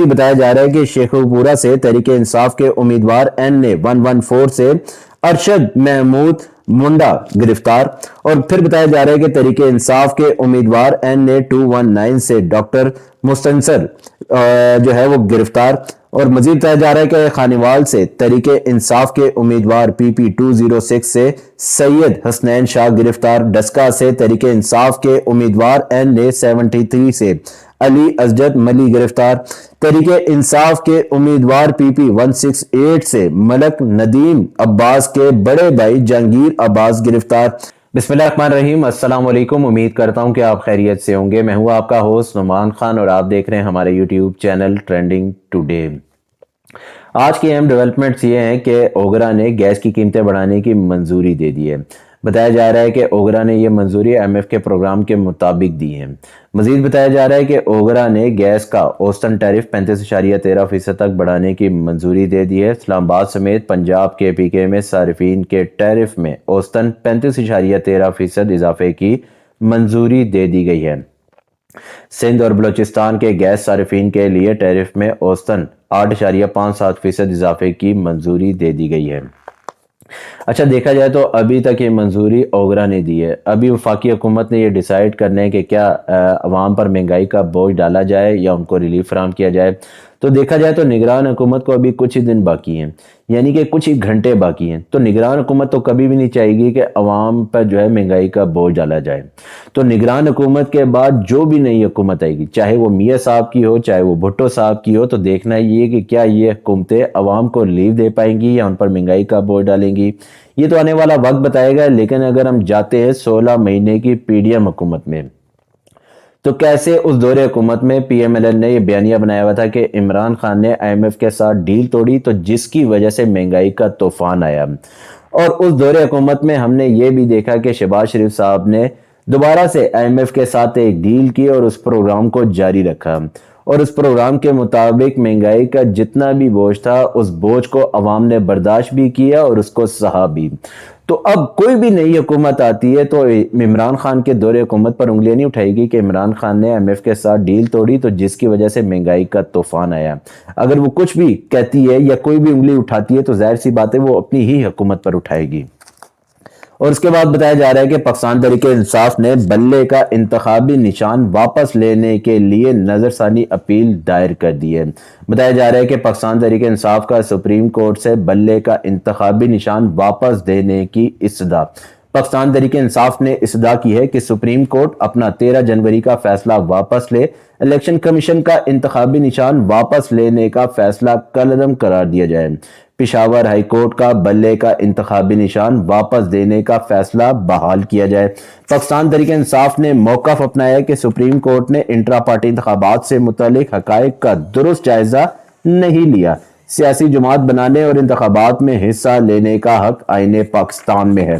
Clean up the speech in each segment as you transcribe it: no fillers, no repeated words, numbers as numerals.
بتایا جا رہا ہے کہ شیخ پورہ سے تحریک انصاف کے امیدوار این اے 114 سے ارشد محمود منڈا گرفتار، اور پھر بتایا جا رہا ہے کہ تحریک انصاف کے امیدوار این اے 219 سے ڈاکٹر مستنصر جو ہے وہ گرفتار، اور مزید بتایا جا رہا ہے کہ خانیوال سے تحریک انصاف کے امیدوار پی پی 206 سے سید حسنین شاہ گرفتار، ڈسکا سے تحریک انصاف کے امیدوار این اے 73 سے علی اسجد ملی گرفتار، تحریک انصاف کے امیدوار پی پی 168 سے ملک ندیم عباس کے بڑے بھائی جہانگیر عباس گرفتار۔ بسم اللہ الرحمن الرحیم، السلام علیکم، امید کرتا ہوں کہ آپ خیریت سے ہوں گے۔ میں ہوں آپ کا ہوسٹ نعمان خان اور آپ دیکھ رہے ہیں ہمارے یوٹیوب چینل ٹرینڈنگ ٹوڈے۔ آج کی اہم ڈیولپمنٹس یہ ہیں کہ اوگرا نے گیس کی قیمتیں بڑھانے کی منظوری دے دی ہے۔ بتایا جا رہا ہے کہ اوگرا نے یہ منظوری ایم ایف کے پروگرام کے مطابق دی ہے۔ مزید بتایا جا رہا ہے کہ اوگرا نے گیس کا اوسطن ٹیرف 35.13% تک بڑھانے کی منظوری دے دی ہے۔ اسلام آباد سمیت پنجاب کے پی کے میں صارفین کے ٹیرف میں اوسطن 35.13% اضافے کی منظوری دے دی گئی ہے۔ سندھ اور بلوچستان کے گیس صارفین کے لیے ٹیرف میں اوسطن 8.57% اضافے کی منظوری دے دی گئی ہے۔ اچھا، دیکھا جائے تو ابھی تک یہ منظوری اوگرا نے دی ہے۔ ابھی وفاقی حکومت نے یہ ڈیسائیڈ کرنا ہے کہ کیا عوام پر مہنگائی کا بوجھ ڈالا جائے یا ان کو ریلیف فراہم کیا جائے۔ تو دیکھا جائے تو نگران حکومت کو ابھی کچھ ہی دن باقی ہیں، یعنی کہ کچھ ہی گھنٹے باقی ہیں، تو نگران حکومت تو کبھی بھی نہیں چاہے گی کہ عوام پر جو ہے مہنگائی کا بوجھ ڈالا جائے۔ تو نگران حکومت کے بعد جو بھی نئی حکومت آئے گی، چاہے وہ میاں صاحب کی ہو چاہے وہ بھٹو صاحب کی ہو، تو دیکھنا یہ کہ کیا یہ حکومتیں عوام کو ریلیف دے پائیں گی یا ان پر مہنگائی کا بوجھ ڈالیں گی۔ یہ تو آنے والا وقت بتائے گا، لیکن اگر ہم جاتے ہیں 16 مہینے کی پی ڈی ایم حکومت میں، تو کیسے اس دور حکومت میں پی ایم ایل این نے یہ بیانیہ بنایا ہوا تھا کہ عمران خان نے آئی ایم ایف کے ساتھ ڈیل توڑی تو جس کی وجہ سے مہنگائی کا طوفان آیا، اور اس دور حکومت میں ہم نے یہ بھی دیکھا کہ شہباز شریف صاحب نے دوبارہ سے آئی ایم ایف کے ساتھ ایک ڈیل کی اور اس پروگرام کو جاری رکھا، اور اس پروگرام کے مطابق مہنگائی کا جتنا بھی بوجھ تھا اس بوجھ کو عوام نے برداشت بھی کیا اور اس کو سہا بھی۔ تو اب کوئی بھی نئی حکومت آتی ہے تو عمران خان کے دور حکومت پر انگلیاں نہیں اٹھائے گی کہ عمران خان نے ایم ایف کے ساتھ ڈیل توڑی تو جس کی وجہ سے مہنگائی کا طوفان آیا۔ اگر وہ کچھ بھی کہتی ہے یا کوئی بھی انگلی اٹھاتی ہے تو ظاہر سی بات ہے وہ اپنی ہی حکومت پر اٹھائے گی۔ اور اس کے بعد بتایا جا رہا ہے کہ پاکستان تحریک انصاف نے بلے کا انتخابی نشان واپس لینے کے لیے نظر ثانی اپیل دائر کر دی ہے۔ بتایا جا رہا ہے کہ پاکستان تحریک انصاف کا سپریم کورٹ سے بلے کا انتخابی نشان واپس دینے کی استدعا۔ پاکستان تحریک انصاف نے استدعا کی ہے کہ سپریم کورٹ اپنا 13 جنوری کا فیصلہ واپس لے، الیکشن کمیشن کا انتخابی نشان واپس لینے کا فیصلہ کالعدم قرار دیا جائے۔ پشاور ہائی کورٹ کا بلے کا انتخابی نشان واپس دینے کا فیصلہ بحال کیا جائے۔ پاکستان تحریک انصاف نے موقف اپنایا کہ سپریم کورٹ نے انٹرا پارٹی انتخابات سے متعلق حقائق کا درست جائزہ نہیں لیا۔ سیاسی جماعت بنانے اور انتخابات میں حصہ لینے کا حق آئین پاکستان میں ہے۔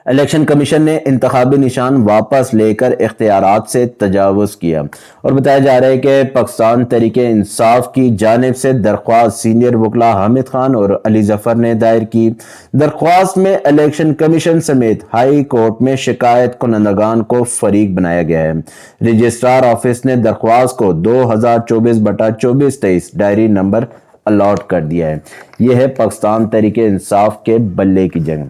الیکشن کمیشن نے انتخابی نشان واپس لے کر اختیارات سے تجاوز کیا، اور بتایا جا رہا ہے کہ پاکستان تحریک انصاف کی جانب سے درخواست سینئر وکلاء حامد خان اور علی ظفر نے دائر کی۔ درخواست میں الیکشن کمیشن سمیت ہائی کورٹ میں شکایت کنندگان کو فریق بنایا گیا ہے۔ رجسٹرار آفس نے درخواست کو 2024/2423 ڈائری نمبر الاٹ کر دیا ہے۔ یہ ہے پاکستان تحریک انصاف کے بلے کی جنگ۔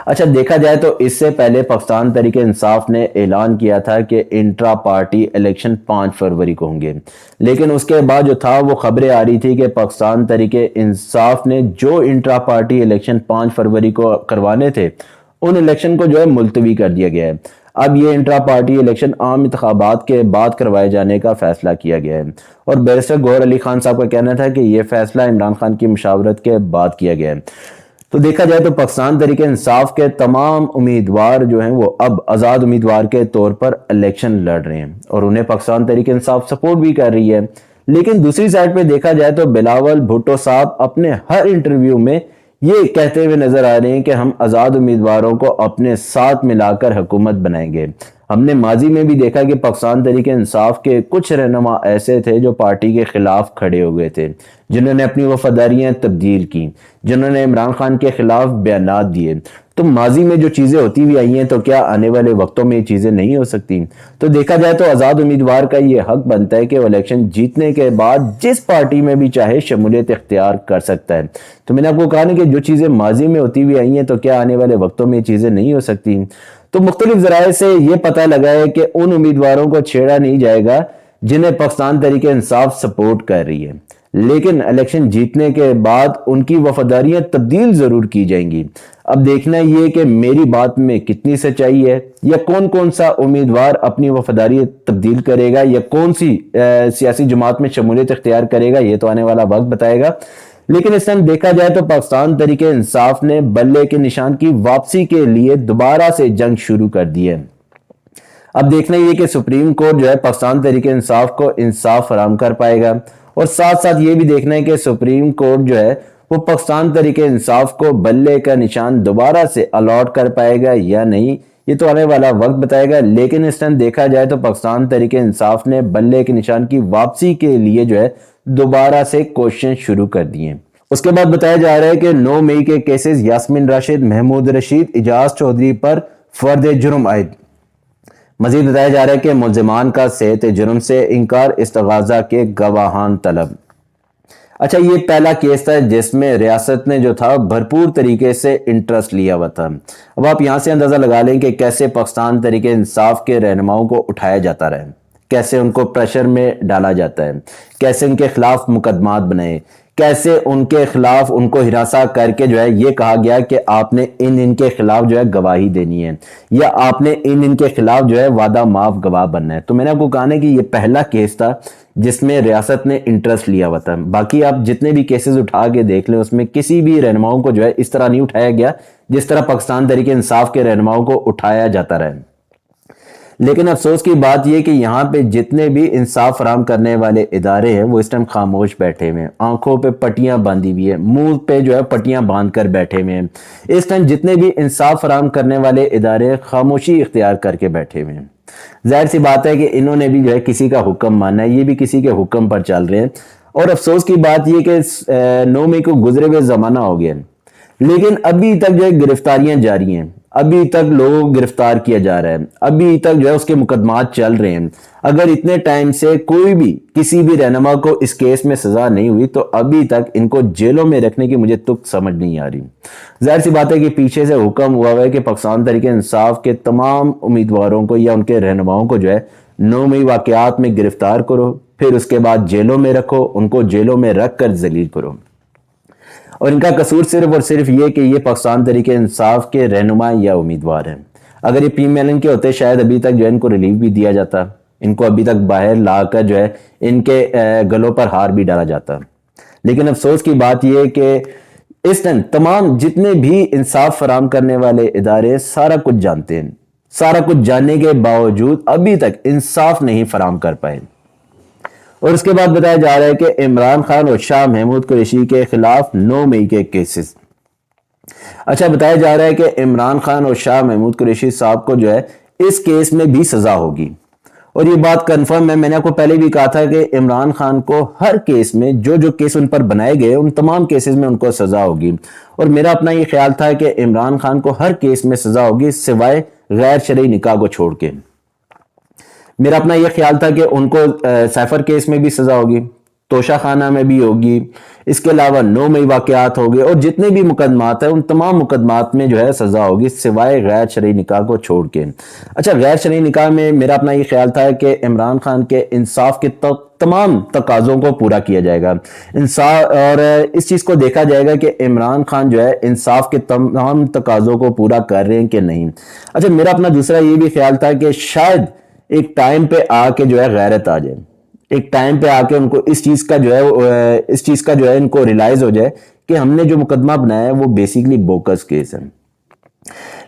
اچھا، دیکھا جائے تو اس سے پہلے پاکستان تحریک انصاف نے اعلان کیا تھا کہ انٹرا پارٹی الیکشن 5 فروری کو ہوں گے، لیکن اس کے بعد جو تھا وہ خبریں آ رہی تھی کہ پاکستان تحریک انصاف نے جو انٹرا پارٹی الیکشن 5 فروری کو کروانے تھے ان الیکشن کو جو ہے ملتوی کر دیا گیا ہے۔ اب یہ انٹرا پارٹی الیکشن عام انتخابات کے بعد کروائے جانے کا فیصلہ کیا گیا ہے، اور بیرسٹر گوہر علی خان صاحب کا کہنا تھا کہ یہ فیصلہ عمران خان کی مشاورت کے بعد کیا گیا ہے۔ تو دیکھا جائے تو پاکستان تحریک انصاف کے تمام امیدوار جو ہیں وہ اب آزاد امیدوار کے طور پر الیکشن لڑ رہے ہیں، اور انہیں پاکستان تحریک انصاف سپورٹ بھی کر رہی ہے۔ لیکن دوسری سائڈ پہ دیکھا جائے تو بلاول بھٹو صاحب اپنے ہر انٹرویو میں یہ کہتے ہوئے نظر آ رہے ہیں کہ ہم آزاد امیدواروں کو اپنے ساتھ ملا کر حکومت بنائیں گے۔ ہم نے ماضی میں بھی دیکھا کہ پاکستان تحریک انصاف کے کچھ رہنما ایسے تھے جو پارٹی کے خلاف کھڑے ہوئے تھے، جنہوں نے اپنی وفاداریاں تبدیل کی، جنہوں نے عمران خان کے خلاف بیانات دیے۔ تو ماضی میں جو چیزیں ہوتی ہوئی آئی ہیں تو کیا آنے والے وقتوں میں یہ چیزیں نہیں ہو سکتی؟ تو دیکھا جائے تو آزاد امیدوار کا یہ حق بنتا ہے کہ وہ الیکشن جیتنے کے بعد جس پارٹی میں بھی چاہے شمولیت اختیار کر سکتا ہے۔ تو میں نے آپ کو کہا نا کہ جو چیزیں ماضی میں ہوتی ہوئی آئی ہیں تو کیا آنے والے وقتوں میں یہ چیزیں نہیں ہو سکتی؟ تو مختلف ذرائع سے یہ پتہ لگا ہے کہ ان امیدواروں کو چھیڑا نہیں جائے گا جنہیں پاکستان تحریک انصاف سپورٹ کر رہی ہے، لیکن الیکشن جیتنے کے بعد ان کی وفاداریاں تبدیل ضرور کی جائیں گی۔ اب دیکھنا یہ کہ میری بات میں کتنی سچائی ہے، یا کون سا امیدوار اپنی وفاداری تبدیل کرے گا، یا کون سی سیاسی جماعت میں شمولیت اختیار کرے گا، یہ تو آنے والا وقت بتائے گا۔ لیکن اس ٹائم دیکھا جائے تو پاکستان تحریک انصاف نے بلے کے نشان کی واپسی کے لیے دوبارہ سے جنگ شروع کر دی ہے۔ اب دیکھنا یہ کہ سپریم کورٹ جو ہے پاکستان تحریک انصاف کو انصاف فراہم کر پائے گا، اور ساتھ ساتھ یہ بھی دیکھنا ہے کہ سپریم کورٹ جو ہے وہ پاکستان تحریک انصاف کو بلے کا نشان دوبارہ سے الاٹ کر پائے گا یا نہیں، یہ تو آنے والا وقت بتائے گا۔ لیکن اس ٹائم دیکھا جائے تو پاکستان تحریک انصاف نے بلے کے نشان کی واپسی کے لیے جو ہے دوبارہ سے کوششیں شروع کر دی ہیں۔ اس کے بعد بتایا جا رہا ہے کہ 9 مئی کے کیسز یاسمین راشد، محمود رشید، اجاز چودھری پر فرد جرم عائد۔ مزید بتایا جا رہا ہے کہ ملزمان کا صحت جرم سے انکار، استغاثہ کے گواہان طلب۔ اچھا، یہ پہلا کیس تھا جس میں ریاست نے جو تھا بھرپور طریقے سے انٹرسٹ لیا ہوا تھا۔ اب آپ یہاں سے اندازہ لگا لیں کہ کیسے پاکستان تحریک انصاف کے رہنماؤں کو اٹھایا جاتا رہا ہے، کیسے ان کو پریشر میں ڈالا جاتا ہے، کیسے ان کے خلاف مقدمات بنائے، کیسے ان کے خلاف ان کو ہراساں کر کے جو ہے یہ کہا گیا کہ آپ نے ان کے خلاف جو ہے گواہی دینی ہے، یا آپ نے ان کے خلاف جو ہے وعدہ معاف گواہ بننا ہے۔ تو میں نے آپ کو کہا نا کہ یہ پہلا کیس تھا جس میں ریاست نے انٹرسٹ لیا ہوا تھا۔ باقی آپ جتنے بھی کیسز اٹھا کے دیکھ لیں اس میں کسی بھی رہنماؤں کو جو ہے اس طرح نہیں اٹھایا گیا جس طرح پاکستان تحریک انصاف کے رہنماؤں کو اٹھایا جاتا رہا۔ لیکن افسوس کی بات یہ کہ یہاں پہ جتنے بھی انصاف فراہم کرنے والے ادارے ہیں وہ اس ٹائم خاموش بیٹھے ہوئے ہیں، آنکھوں پہ پٹیاں باندھی ہوئی ہیں، منہ پہ جو ہے پٹیاں باندھ کر بیٹھے ہوئے ہیں۔ اس ٹائم جتنے بھی انصاف فراہم کرنے والے ادارے خاموشی اختیار کر کے بیٹھے ہوئے ہیں۔ ظاہر سی بات ہے کہ انہوں نے بھی جو ہے کسی کا حکم ماننا ہے، یہ بھی کسی کے حکم پر چل رہے ہیں۔ اور افسوس کی بات یہ کہ 9 مئی کو گزرے ہوئے زمانہ ہو گیا، لیکن ابھی تک جو ہے گرفتاریاں جاری ہیں، ابھی تک لوگوں کو گرفتار کیا جا رہا ہے، ابھی تک جو ہے اس کے مقدمات چل رہے ہیں۔ اگر اتنے ٹائم سے کوئی بھی کسی بھی رہنما کو اس کیس میں سزا نہیں ہوئی تو ابھی تک ان کو جیلوں میں رکھنے کی مجھے تک سمجھ نہیں آ رہی۔ ظاہر سی بات ہے کہ پیچھے سے حکم ہوا ہے کہ پاکستان تحریک انصاف کے تمام امیدواروں کو یا ان کے رہنماؤں کو جو ہے 9 مئی واقعات میں گرفتار کرو، پھر اس کے بعد جیلوں میں رکھو، ان کو جیلوں میں رکھ کر ذلیل کرو۔ اور ان کا قصور صرف اور صرف یہ کہ یہ پاکستان تحریک انصاف کے رہنما یا امیدوار ہیں۔ اگر یہ پی ایم ایل این کے ہوتے شاید ابھی تک جو ہے ان کو ریلیف بھی دیا جاتا، ان کو ابھی تک باہر لا کر جو ہے ان کے گلوں پر ہار بھی ڈالا جاتا۔ لیکن افسوس کی بات یہ ہے کہ اس ٹائم تمام جتنے بھی انصاف فراہم کرنے والے ادارے سارا کچھ جانتے ہیں، سارا کچھ جاننے کے باوجود ابھی تک انصاف نہیں فراہم کر پائے۔ اور اس کے بعد بتایا جا رہا ہے کہ عمران خان اور شاہ محمود قریشی کے خلاف 9 مئی کے کیسز۔ اچھا، بتایا جا رہا ہے کہ عمران خان اور شاہ محمود قریشی صاحب کو جو ہے اس کیس میں بھی سزا ہوگی، اور یہ بات کنفرم ہے۔ میں نے آپ کو پہلے بھی کہا تھا کہ عمران خان کو ہر کیس میں جو کیس ان پر بنائے گئے ان تمام کیسز میں ان کو سزا ہوگی، اور میرا اپنا یہ خیال تھا کہ عمران خان کو ہر کیس میں سزا ہوگی سوائے غیر شرعی نکاح کو چھوڑ کے۔ میرا اپنا یہ خیال تھا کہ ان کو سیفر کیس میں بھی سزا ہوگی، توشہ خانہ میں بھی ہوگی، اس کے علاوہ 9 مئی واقعات ہوگے، اور جتنے بھی مقدمات ہیں ان تمام مقدمات میں جو ہے سزا ہوگی سوائے غیر شرعی نکاح کو چھوڑ کے۔ اچھا، غیر شرعی نکاح میں میرا اپنا یہ خیال تھا کہ عمران خان کے انصاف کے تمام تقاضوں کو پورا کیا جائے گا، اور اس چیز کو دیکھا جائے گا کہ عمران خان جو ہے انصاف کے تمام تقاضوں کو پورا کر رہے ہیں کہ نہیں۔ اچھا، میرا اپنا دوسرا یہ بھی خیال تھا کہ شاید ایک ٹائم پہ آ کے جو ہے غیرت آ جائے، ایک ٹائم پہ آ کے ان کو اس چیز کا جو ہے ان کو ریلائز ہو جائے کہ ہم نے جو مقدمہ بنایا ہے وہ بیسیکلی بوکس کیس ہے۔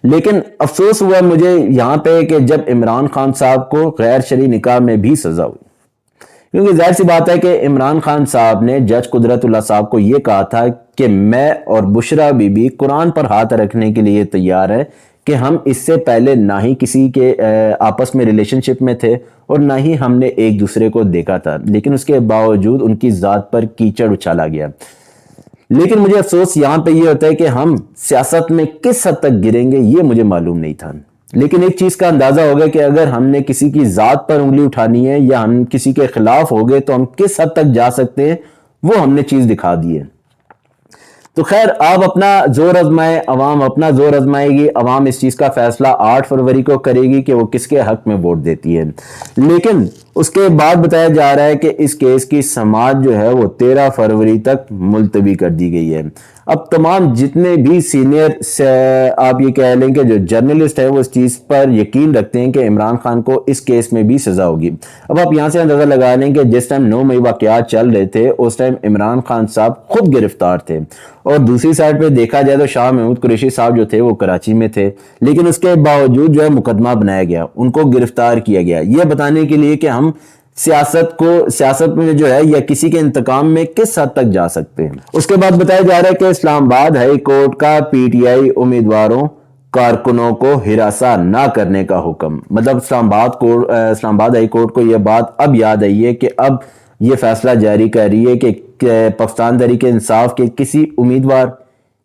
لیکن افسوس ہوا مجھے یہاں پہ کہ جب عمران خان صاحب کو غیر شرعی نکاح میں بھی سزا ہوئی، کیونکہ ظاہر سی بات ہے کہ عمران خان صاحب نے جج قدرت اللہ صاحب کو یہ کہا تھا کہ میں اور بشرا بی بی قرآن پر ہاتھ رکھنے کے لیے تیار ہے کہ ہم اس سے پہلے نہ ہی کسی کے آپس میں ریلیشن شپ میں تھے اور نہ ہی ہم نے ایک دوسرے کو دیکھا تھا، لیکن اس کے باوجود ان کی ذات پر کیچڑ اچھالا گیا۔ لیکن مجھے افسوس یہاں پہ یہ ہوتا ہے کہ ہم سیاست میں کس حد تک گریں گے یہ مجھے معلوم نہیں تھا، لیکن ایک چیز کا اندازہ ہوگا کہ اگر ہم نے کسی کی ذات پر انگلی اٹھانی ہے یا ہم کسی کے خلاف ہو گئے تو ہم کس حد تک جا سکتے ہیں، وہ ہم نے چیز دکھا دی ہے۔ تو خیر آپ اپنا زور آزمائیں، عوام اپنا زور آزمائے گی، عوام اس چیز کا فیصلہ 8 فروری کو کرے گی کہ وہ کس کے حق میں ووٹ دیتی ہے۔ لیکن اس کے بعد بتایا جا رہا ہے کہ اس کیس کی سماعت جو ہے وہ 13 فروری تک ملتوی کر دی گئی ہے۔ اب تمام جتنے بھی سینئر آپ یہ کہہ لیں کہ جو جرنلسٹ ہیں وہ اس چیز پر یقین رکھتے ہیں کہ عمران خان کو اس کیس میں بھی سزا ہوگی۔ اب آپ یہاں سے اندازہ لگا لیں کہ جس ٹائم 9 مئی واقعات چل رہے تھے اس ٹائم عمران خان صاحب خود گرفتار تھے، اور دوسری سائڈ پہ دیکھا جائے تو شاہ محمود قریشی صاحب جو تھے وہ کراچی میں تھے، لیکن اس کے باوجود جو ہے مقدمہ بنایا گیا، ان کو گرفتار کیا گیا، یہ بتانے کے لیے کہ ہم سیاست میں جو ہے یا کسی کے انتقام میں کس حد تک جا سکتے ہیں۔ اس کے بعد بتایا جا رہا ہے کہ اسلام آباد ہائی کورٹ کا پی ٹی آئی امیدواروں کارکنوں کو ہراساں نہ کرنے کا حکم، مطلب اسلام آباد ہائی کورٹ کو یہ بات اب یاد آئی ہے کہ اب یہ فیصلہ جاری کر رہی ہے کہ پاکستان تحریک انصاف کے کسی امیدوار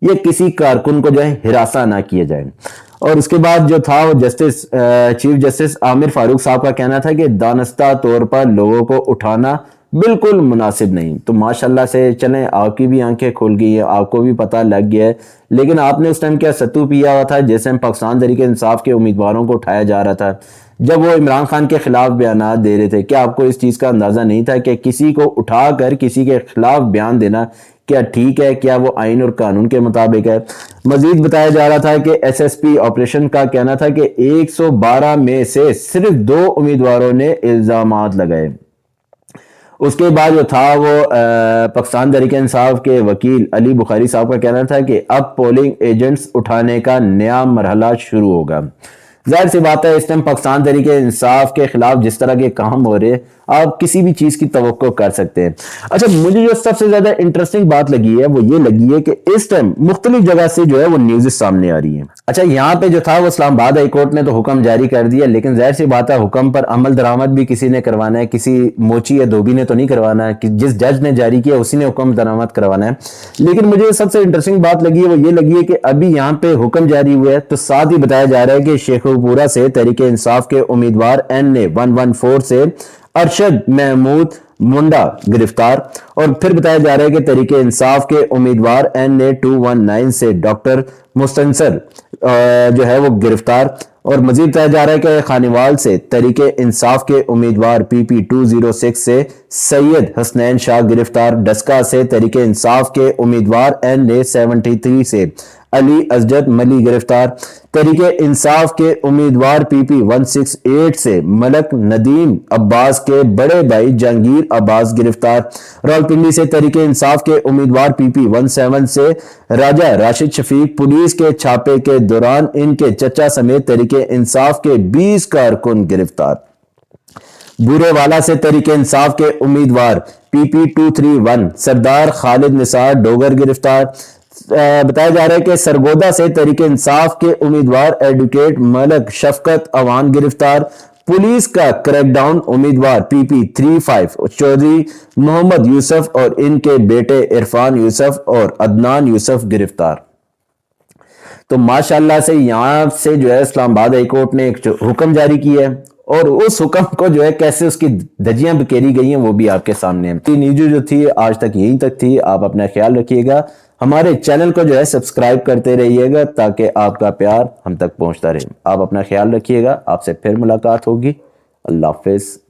یا کسی کارکن کو جو ہے ہراساں نہ کیا جائے۔ اور اس کے بعد جو تھا وہ چیف جسٹس عامر فاروق صاحب کا کہنا تھا کہ دانستہ طور پر لوگوں کو اٹھانا بالکل مناسب نہیں۔ تو ماشاءاللہ سے چلیں آپ کی بھی آنکھیں کھل گئی ہیں، آپ کو بھی پتہ لگ گیا ہے، لیکن آپ نے اس ٹائم کیا ستو پیا ہوا تھا جیسے ہم پاکستان تحریک انصاف کے امیدواروں کو اٹھایا جا رہا تھا جب وہ عمران خان کے خلاف بیانات دے رہے تھے؟ کیا آپ کو اس چیز کا اندازہ نہیں تھا کہ کسی کو اٹھا کر کسی کے خلاف بیان دینا کیا ٹھیک ہے، کیا وہ آئین اور قانون کے مطابق ہے؟ مزید بتایا جا رہا تھا کہ ایس ایس پی آپریشن کا کہنا تھا کہ 112 میں سے صرف 2 امیدواروں نے الزامات لگائے۔ اس کے بعد جو تھا وہ پاکستان تحریک انصاف کے وکیل علی بخاری صاحب کا کہنا تھا کہ اب پولنگ ایجنٹس اٹھانے کا نیا مرحلہ شروع ہوگا۔ ظاہر سی بات ہے اس ٹائم پاکستان تحریک انصاف کے خلاف جس طرح کے کام ہو رہے آپ کسی بھی چیز کی توقع کر سکتے ہیں۔ اچھا مجھے جو سب سے زیادہ انٹرسٹنگ بات لگی ہے وہ یہ لگی ہے کہ اس ٹائم مختلف جگہ سے جو ہے وہ نیوز سامنے آ رہی ہیں۔ اچھا یہاں پہ جو تھا وہ اسلام آباد ہائی کورٹ نے تو حکم جاری کر دیا، لیکن ظاہر سی بات ہے حکم پر عمل درآمد بھی کسی نے کروانا ہے، کسی موچی یا دھوبی نے تو نہیں کروانا ہے، جس جج نے جاری کیا اسی نے حکم درآمد کروانا ہے۔ لیکن مجھے سب سے انٹرسٹنگ بات لگی ہے وہ یہ لگی ہے کہ ابھی یہاں پہ حکم جاری ہوا ہے تو ساتھ ہی بتایا جا رہا ہے کہ شیخ پورہ سے تحریک انصاف کے امیدوار NA-114 سے ارشد محمود منڈا گرفتار، اور پھر بتایا جا رہا ہے کہ تحریک انصاف کے امیدوار NA-219 سے ڈاکٹر مستنصر جو ہے وہ گرفتار، اور مزید بتایا جا رہا ہے کہ خانیوال سے تحریک انصاف کے امیدوار PP-206 سے سید حسنین شاہ گرفتار، ڈسکا سے تحریک انصاف کے امیدوار NA-73 سے علی ازجد ملی گرفتار، تحریک انصاف کے امیدوار PP-168 سے ملک ندیم عباس کے بڑے بھائی جہانگیر عباس گرفتار، راولپنڈی سے تحریک انصاف کے امیدوار PP-17 سے راجہ راشد شفیق پولیس کے چھاپے کے دوران ان کے چچا سمیت تحریک انصاف کے 20 کارکن گرفتار، بورے والا سے تحریک انصاف کے امیدوار PP-231 سردار خالد نثار ڈوگر گرفتار، بتایا جا رہا ہے کہ سرگودا سے تحریک انصاف کے امیدوار ایڈوکیٹ ملک شفقت اوان گرفتار، پولیس کا کریک ڈاؤن امیدوار PP-35 چودھری محمد یوسف اور ان کے بیٹے عرفان یوسف اور عدنان یوسف گرفتار۔ تو ماشاءاللہ سے یہاں سے جو ہے اسلام آباد ہائی کورٹ نے ایک حکم جاری کیا ہے، اور اس حکم کو جو ہے کیسے اس کی دھجیاں بکھیری گئی ہیں وہ بھی آپ کے سامنے ہیں۔ نیوز جو تھی آج تک یہیں تک تھی، آپ اپنا خیال رکھیے گا، ہمارے چینل کو جو ہے سبسکرائب کرتے رہیے گا تاکہ آپ کا پیار ہم تک پہنچتا رہے۔ آپ اپنا خیال رکھیے گا، آپ سے پھر ملاقات ہوگی، اللہ حافظ۔